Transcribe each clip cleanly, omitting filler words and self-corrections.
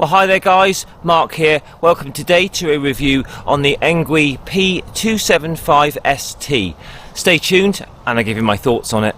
Well, hi there guys, Mark here. Welcome today to a review on the Engwe P275 ST. Stay tuned and I'll give you my thoughts on it.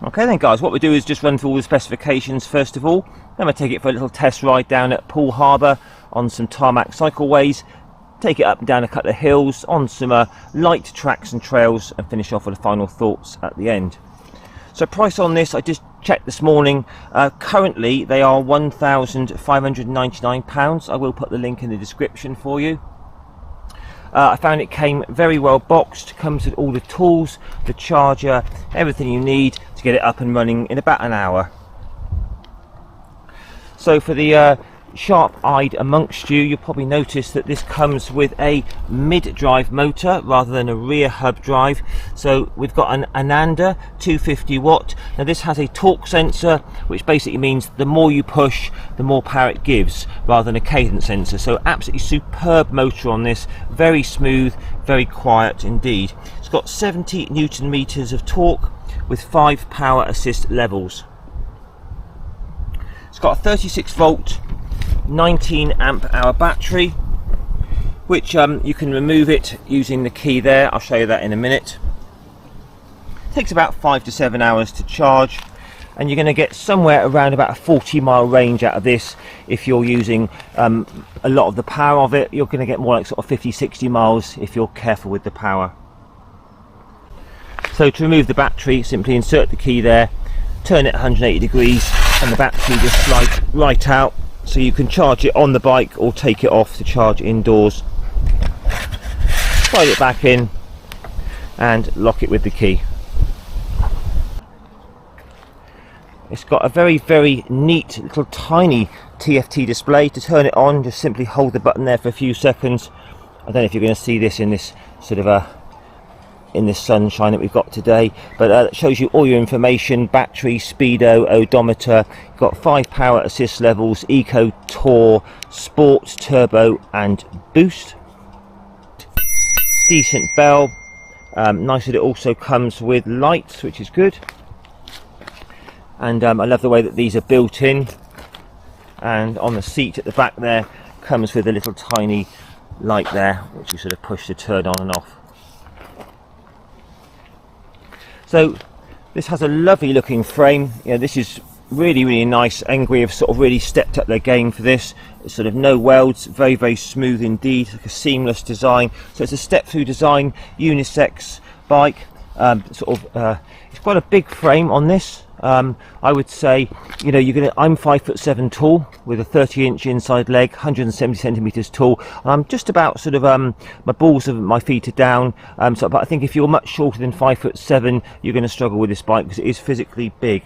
Okay then guys, what we do is just run through all the specifications first of all. Then we take it for a little test ride down at Poole Harbour on some tarmac cycleways, take it up and down a couple of hills on some light tracks and trails, and finish off with the final thoughts at the end. So price on this, I just checked this morning, currently they are £1,599. I will put the link in the description for you. I found it came very well boxed, comes with all the tools, the charger, everything you need to get it up and running in about an hour. So for the sharp-eyed amongst you, you'll probably notice that this comes with a mid-drive motor rather than a rear hub drive. So we've got an Ananda 250 watt. Now this has a torque sensor, which basically means the more you push, the more power it gives, rather than a cadence sensor. So absolutely superb motor on this, very smooth, very quiet indeed. It's got 70 Newton meters of torque with 5 power assist levels. It's got a 36 volt 19 amp hour battery, which you can remove it using the key there. I'll show you that in a minute. It takes about 5 to 7 hours to charge, and you're going to get somewhere around about a 40-mile range out of this. If you're using a lot of the power of it, you're going to get more like sort of 50-60 miles if you're careful with the power. So to remove the battery, simply insert the key there, turn it 180 degrees, and the battery just slides right out. So you can charge it on the bike or take it off to charge indoors. Slide it back in and lock it with the key. It's got a very neat little tiny TFT display. To turn it on, just simply hold the button there for a few seconds. I don't know if you're going to see this in this sort of in this sunshine that we've got today, but it shows you all your information: battery, speedo, odometer. You've got 5 power assist levels: eco, tour, sport, turbo and boost. Decent bell. Nice that it also comes with lights, which is good. And I love the way that these are built in, and on the seat at the back there comes with a little tiny light there, which you sort of push to turn on and off. So this has a lovely looking frame. You know, this is really nice. Engwe have sort of really stepped up their game for this. It's sort of no welds, very smooth indeed, like a seamless design. So it's a step through design, unisex bike. It's quite a big frame on this. I would say, you know, I'm 5'7" tall with a 30-inch inside leg, 170 centimeters tall, and I'm just about sort of my balls of my feet are down. But I think if you're much shorter than 5'7", you're going to struggle with this bike because it is physically big.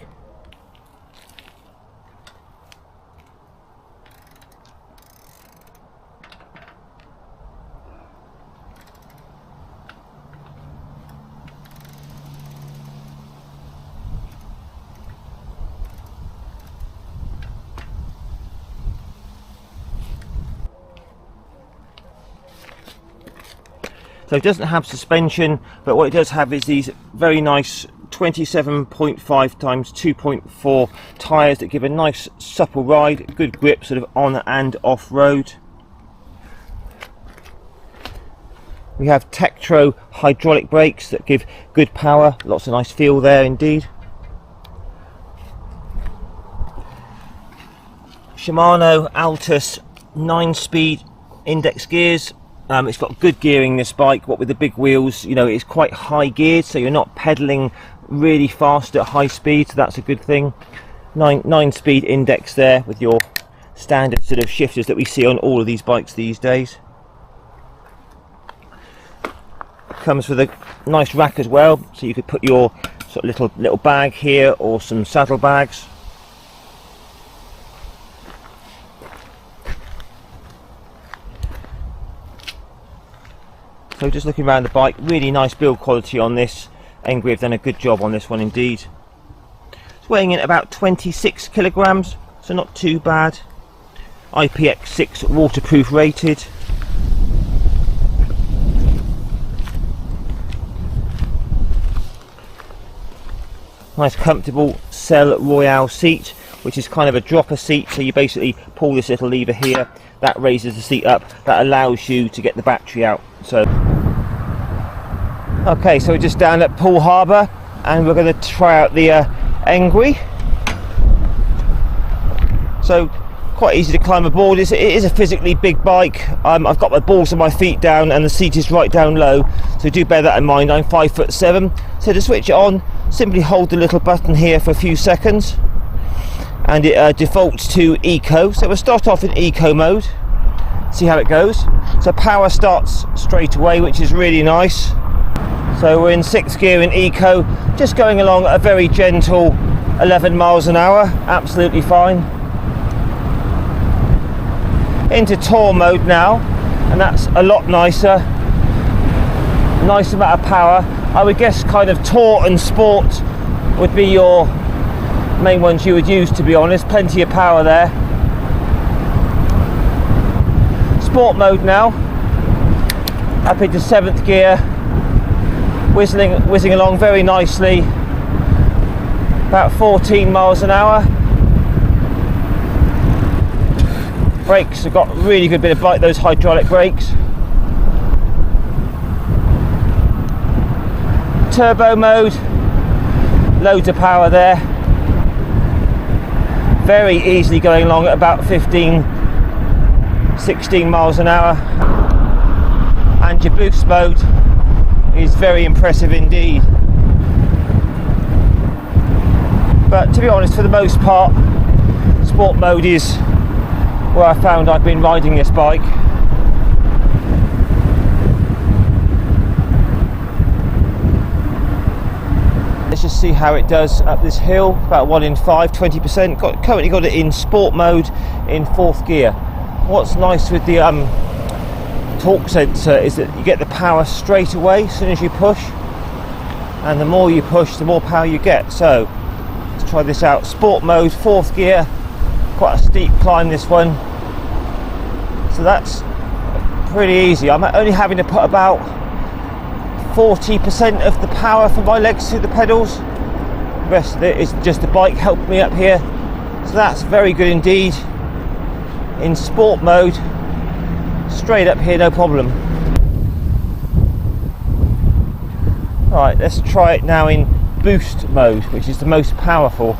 So it doesn't have suspension, but what it does have is these very nice 27.5 times 2.4 tyres that give a nice supple ride, good grip sort of on and off road. We have Tektro hydraulic brakes that give good power, lots of nice feel there indeed. Shimano Altus 9-speed index gears. It's got good gearing, this bike. What with the big wheels, you know, it's quite high geared, so you're not pedaling really fast at high speed, so that's a good thing. 9-speed index there with your standard sort of shifters that we see on all of these bikes these days. Comes with a nice rack as well, so you could put your sort of little bag here or some saddle bags. So just looking around the bike, really nice build quality on this. Engwe have done a good job on this one indeed. It's weighing in at about 26 kilograms, so not too bad. IPX6 waterproof rated. Nice comfortable Cell Royale seat, which is kind of a dropper seat, so you basically pull this little lever here, that raises the seat up, that allows you to get the battery out. So okay, so we're just down at Poole Harbour and we're going to try out the Engwe. So quite easy to climb aboard. It is a physically big bike. I've got my balls on my feet down and the seat is right down low, so do bear that in mind. I'm 5'7", so to switch it on, simply hold the little button here for a few seconds and it defaults to eco. So we'll start off in eco mode, see how it goes. So power starts straight away, which is really nice. So we're in 6th gear in eco, just going along at a very gentle 11 miles an hour, absolutely fine. Into tour mode now, and that's a lot nicer. Nice amount of power. I would guess kind of tour and sport would be your main ones you would use, to be honest. Plenty of power there. Sport mode now, up into 7th gear, whizzing along very nicely, about 14 miles an hour. Brakes have got a really good bit of bite, those hydraulic brakes. Turbo mode, loads of power there. Very easily going along at about 15, 16 miles an hour. And your boost mode is very impressive indeed. But to be honest, for the most part, sport mode is where I found I've been riding this bike. Let's just see how it does up this hill. About 1 in 5, 20%. Currently got it in sport mode in 4th gear. What's nice with the torque sensor is that you get the power straight away as soon as you push, and the more you push, the more power you get. So let's try this out. Sport mode, 4th gear. Quite a steep climb this one, so that's pretty easy. I'm only having to put about 40% of the power from my legs through the pedals. The rest of it is just the bike helping me up here, so that's very good indeed. In sport mode, straight up here, no problem. Alright, let's try it now in boost mode, which is the most powerful.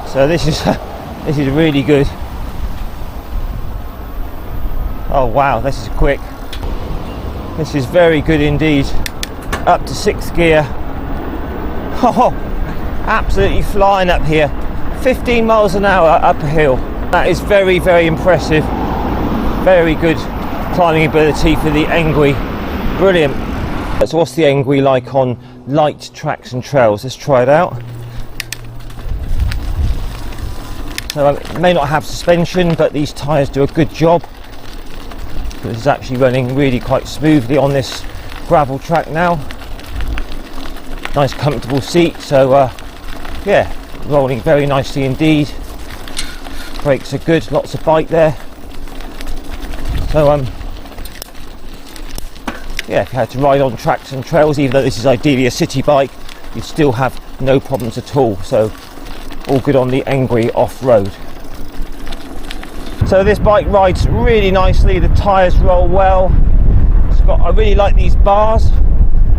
So this is really good. Oh wow, this is quick. This is very good indeed. Up to 6th gear. Oh, absolutely flying up here. 15 miles an hour up a hill. That is very, very impressive. Very good climbing ability for the Engwe. Brilliant. So what's the Engwe like on light tracks and trails? Let's try it out. So it may not have suspension, but these tyres do a good job. This is actually running really quite smoothly on this gravel track now. Nice comfortable seat, so yeah, rolling very nicely indeed. Brakes are good, lots of bite there. So yeah, if you had to ride on tracks and trails, even though this is ideally a city bike, you'd still have no problems at all. So all good on the Engwe off-road. So this bike rides really nicely, the tyres roll well. I really like these bars.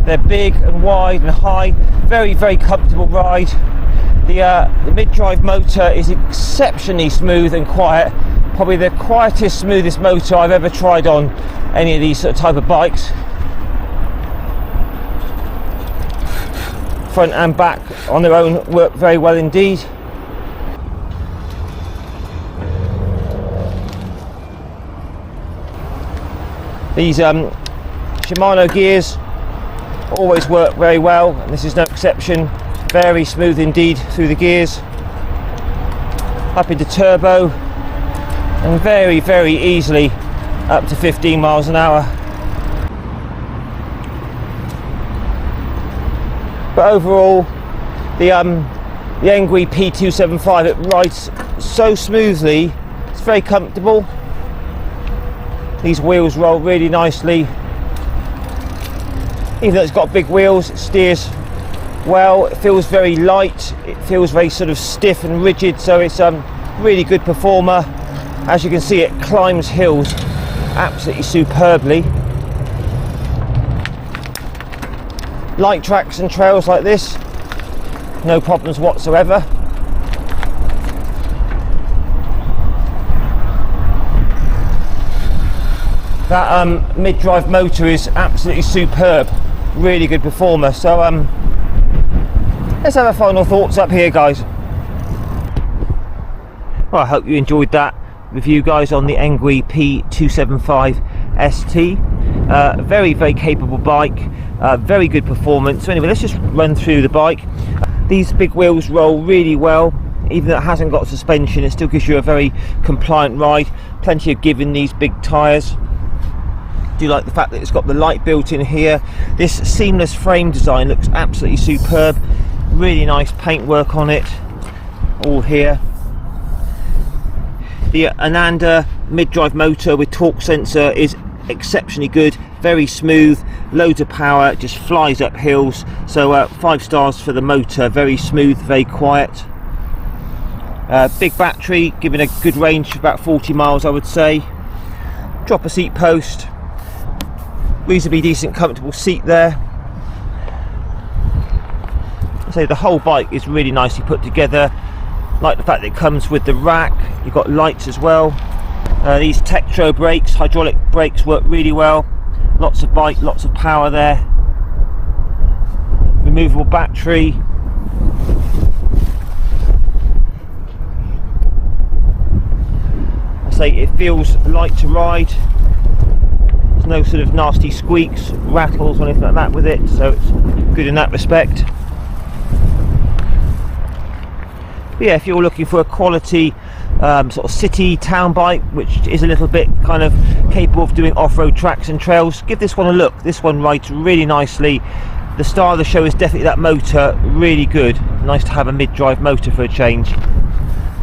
They're big and wide and high. Very, very comfortable ride. The mid-drive motor is exceptionally smooth and quiet. Probably the quietest, smoothest motor I've ever tried on any of these sort of type of bikes. Front and back on their own work very well indeed. These Shimano gears always work very well, and this is no exception. Very smooth indeed through the gears, up into turbo, and very, very easily up to 15 miles an hour. But overall, the Engwe P275, it rides so smoothly, it's very comfortable. These wheels roll really nicely. Even though it's got big wheels, it steers well. It feels very light, it feels very sort of stiff and rigid, so it's really good performer. As you can see, it climbs hills absolutely superbly. Light tracks and trails like this, no problems whatsoever. That mid-drive motor is absolutely superb, really good performer. So let's have our final thoughts up here, guys. Well, I hope you enjoyed that review, guys, on the Engwe P275 ST. Very, very capable bike, very good performance. So anyway, let's just run through the bike. These big wheels roll really well. Even though it hasn't got suspension, it still gives you a very compliant ride. Plenty of give in these big tyres. Do like the fact that it's got the light built in here. This seamless frame design looks absolutely superb. Really nice paintwork on it, all here. The Ananda mid-drive motor with torque sensor is exceptionally good, very smooth, loads of power, just flies up hills. So 5 stars for the motor, very smooth, very quiet. Big battery, giving a good range for about 40 miles, I would say. Drop a seat post, reasonably decent comfortable seat there. So the whole bike is really nicely put together. Like the fact that it comes with the rack. You've got lights as well. These Tektro brakes, hydraulic brakes, work really well. Lots of bite, lots of power there. Removable battery. I say it feels light to ride. There's no sort of nasty squeaks, rattles or anything like that with it, so it's good in that respect. But yeah, if you're looking for a quality sort of city town bike which is a little bit kind of capable of doing off-road tracks and trails, give this one a look. This one rides really nicely. The star of the show is definitely that motor, really good. Nice to have a mid-drive motor for a change.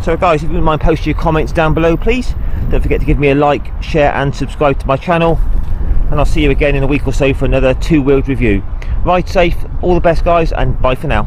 So guys, if you wouldn't mind posting your comments down below, please. Don't forget to give me a like, share and subscribe to my channel, and I'll see you again in a week or so for another two-wheeled review. Ride safe, all the best guys, and bye for now.